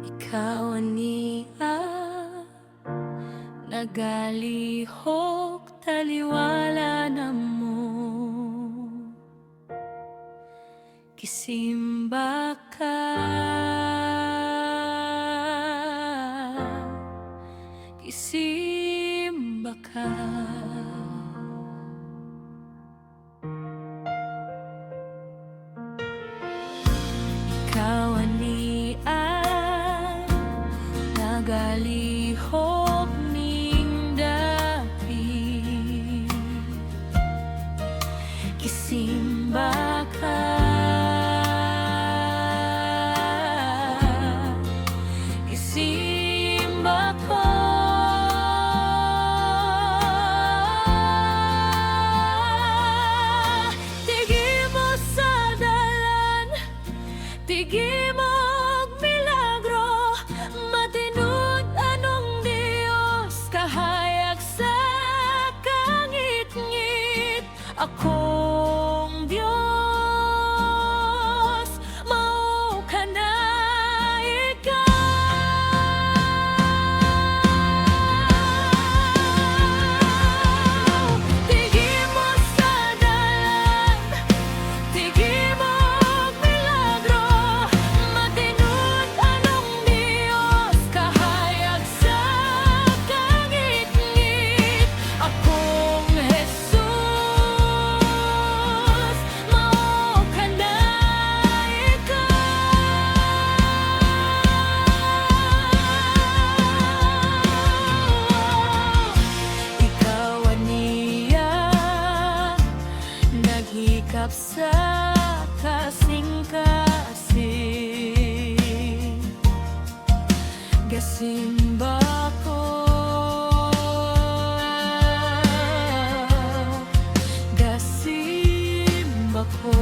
Ikaw ania nagalihok taliwala na mo, kisimba ka, kisimba ka. Ikaw ania nagalihok ning dapit, kisimba ka, kisimba ko. Tigi mo sa dalan, tigi mo og milagro, matinud anong Dios kahayag sa kangit-ngit. Akong Dios mao ka na ikaw. Tigi mo sa dalan, tigi mo og milagro, matinud anong Dios kahayag sa kangit-ngit. Akong Jesus mao ka na ikaw. Ikaw ania naghikap sa kasing-kasing, gasimba ko, gasimba ko.